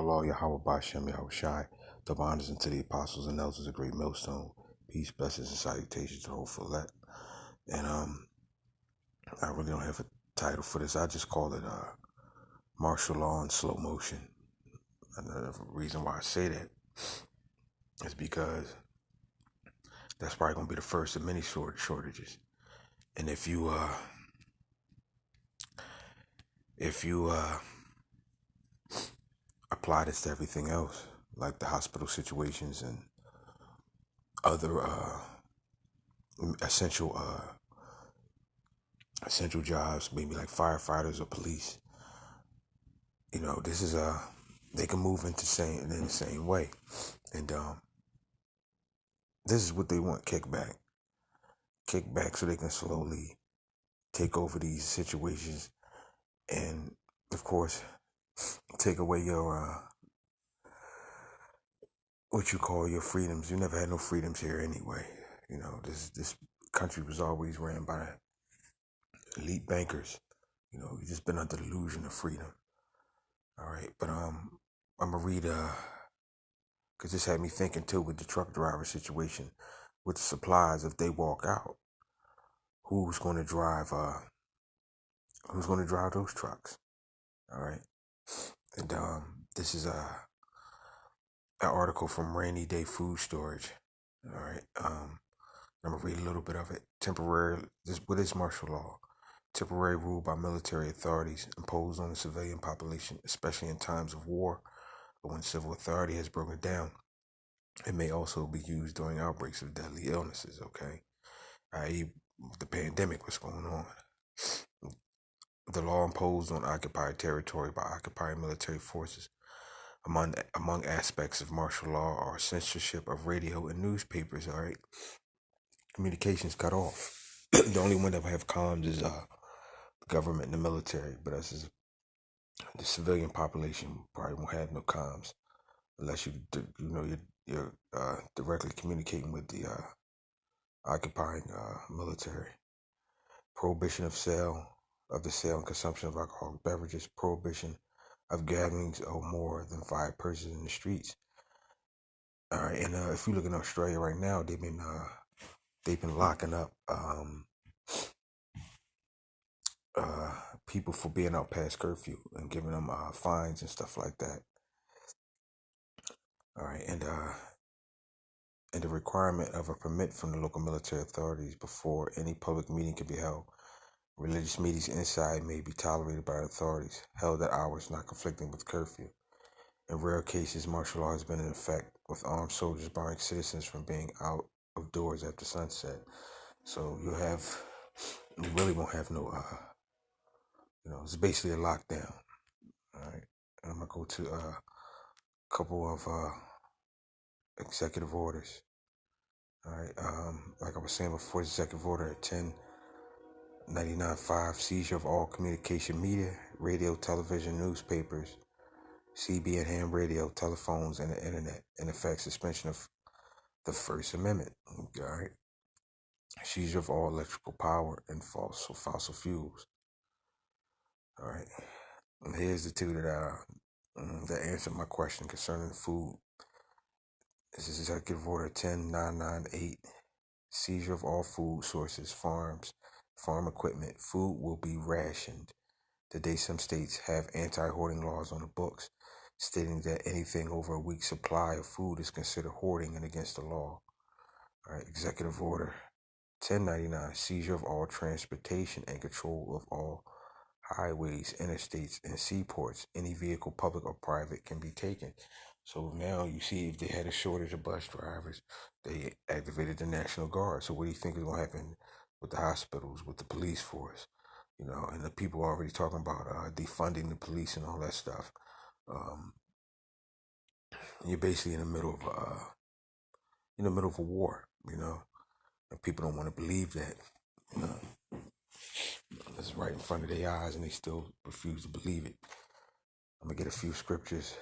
Allah, Yahweh Bashem, Yahweh Shai, double honors unto the apostles and elders, a great millstone. Peace, blessings, and salutations to the whole elect. And I really don't have a title for this. I just call it martial law in slow motion. And the reason why I say that is because that's probably gonna be the first of many shortages. And if you apply this to everything else, like the hospital situations and other essential jobs, maybe like firefighters or police, this is they can move in the same way, and this is what they want: kickback, so they can slowly take over these situations, and of course, take away your what you call your freedoms. You never had no freedoms here anyway. This country was always ran by elite bankers. You just been under the illusion of freedom. All right, but I'm gonna read because this had me thinking too with the truck driver situation, with the supplies. If they walk out, who's going to drive? Who's going to drive those trucks? All right, and this is an article from Rainy Day Food Storage. All right, I'm gonna read a little bit of it. What is martial law? Temporary rule by military authorities imposed on the civilian population, especially in times of war or when civil authority has broken down. It may also be used during outbreaks of deadly illnesses, okay? I.e., the pandemic, what's going on. The law imposed on occupied territory by occupying military forces. Among aspects of martial law are censorship of radio and newspapers, all right? Communications cut off. The only one that will have comms is the government and the military, but the civilian population probably won't have no comms unless you're directly communicating with the occupying military. Prohibition of the sale and consumption of alcoholic beverages. Prohibition of gatherings of more than 5 persons in the streets. All right, and if you look in Australia right now, they've been locking up people for being out past curfew and giving them fines and stuff like that. All right, and the requirement of a permit from the local military authorities before any public meeting can be held. Religious meetings inside may be tolerated by authorities, held at hours not conflicting with curfew. In rare cases, martial law has been in effect, with armed soldiers barring citizens from being out of doors after sunset. So you really won't have no, it's basically a lockdown. All right, and I'm gonna go to a couple of executive orders. All right, like I was saying before, executive order 1099-5, seizure of all communication media, radio, television, newspapers, CB and ham radio, telephones, and the internet, in effect suspension of the First Amendment. All right, seizure of all electrical power and fossil fuels. All right, and here's the two that answered my question concerning food. This is Executive Order 10998. Seizure of all food sources, farms, farm equipment. Food will be rationed. Today, some states have anti-hoarding laws on the books, stating that anything over a week's supply of food is considered hoarding and against the law. All right, Executive Order 1099, seizure of all transportation and control of all highways, interstates, and seaports. Any vehicle, public or private, can be taken. So now you see, if they had a shortage of bus drivers, they activated the National Guard. So what do you think is going to happen with the hospitals, with the police force? And the people are already talking about defunding the police and all that stuff. You're basically in the middle of a war, and people don't want to believe that. It's right in front of their eyes, and they still refuse to believe it. I'm gonna get a few scriptures,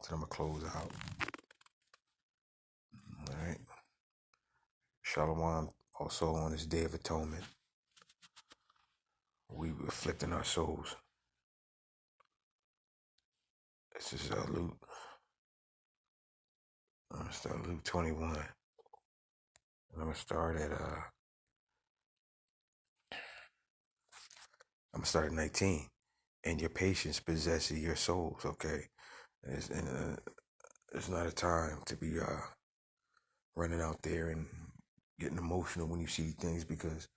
then I'm gonna close out. All right. Shalom. Also on this Day of Atonement, we afflicting our souls. This is Luke. I'm gonna start Luke 21. And I'm gonna start at 19. And your patience possesses your souls. Okay, it's not a time to be running out there and getting emotional when you see things, because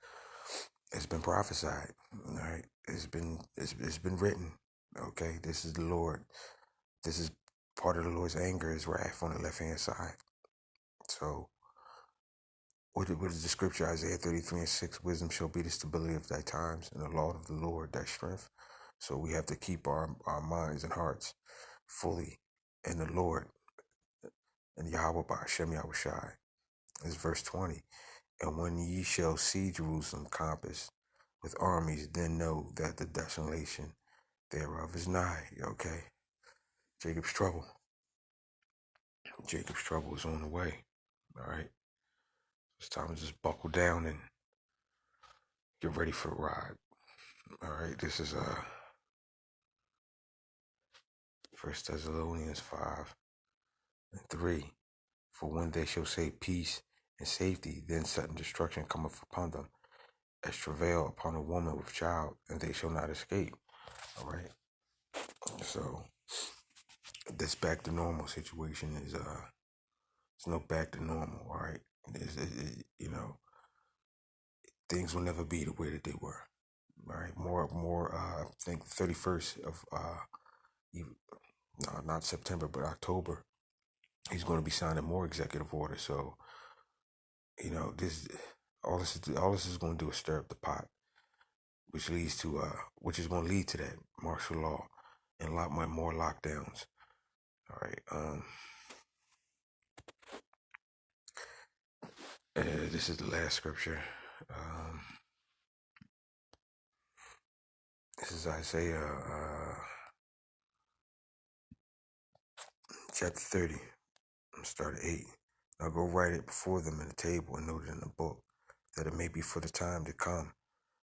it's been prophesied. All right, it's been written. Okay, this is the Lord. This is part of the Lord's anger, his wrath on the left hand side. So, what is the scripture? Isaiah 33:6. Wisdom shall be the stability of thy times, and the law of the Lord thy strength. So we have to keep our minds and hearts fully in the Lord and Yahweh by Hashem Yahushai. It's verse 20. And when ye shall see Jerusalem compassed with armies, then know that the desolation thereof is nigh. Okay. Jacob's trouble. Jacob's trouble is on the way. All right. It's time to just buckle down and get ready for the ride. All right. This is 1 Thessalonians 5:3. For when they shall say peace and safety, then sudden destruction cometh upon them, as travail upon a woman with child, and they shall not escape. All right. So this back to normal situation is it's no back to normal. All right. You know, things will never be the way that they were. All right. More. I think 31st of no, not September, but October, he's going to be signing more executive orders. So, you know, all this is going to do is stir up the pot, which is going to lead to that martial law and a lot more lockdowns. All right. This is the last scripture. This is Isaiah chapter 30. Start at 8. Now go write it before them in the table and note it in the book, that it may be for the time to come,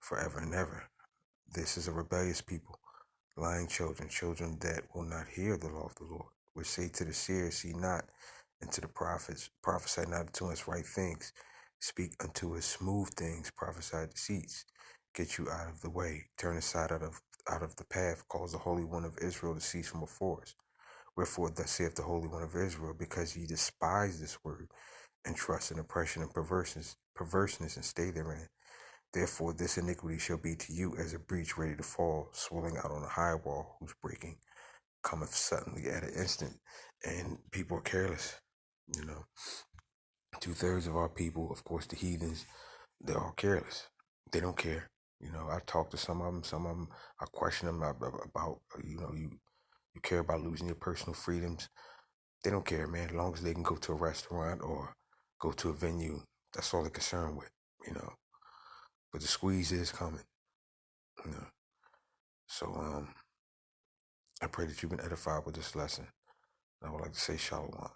forever and ever. This is a rebellious people, lying children, children that will not hear the law of the Lord, which say to the seers, see not, and to the prophets, prophesy not unto us right things, speak unto us smooth things, prophesy deceits, get you out of the way, turn aside out of the path, cause the Holy One of Israel to cease from before us. Wherefore thus saith the Holy One of Israel, because ye despise this word, and trust in oppression and perverseness, and stay therein. Therefore this iniquity shall be to you as a breach ready to fall, swelling out on a high wall, whose breaking cometh suddenly at an instant. And people are careless. You know, 2/3 of our people, of course, the heathens, they're all careless. They don't care. You know, I talk to some of them, I question them about, you care about losing your personal freedoms. They don't care, man. As long as they can go to a restaurant or go to a venue, that's all they're concerned with, you know. But the squeeze is coming, you know. So I pray that you've been edified with this lesson. I would like to say shalom.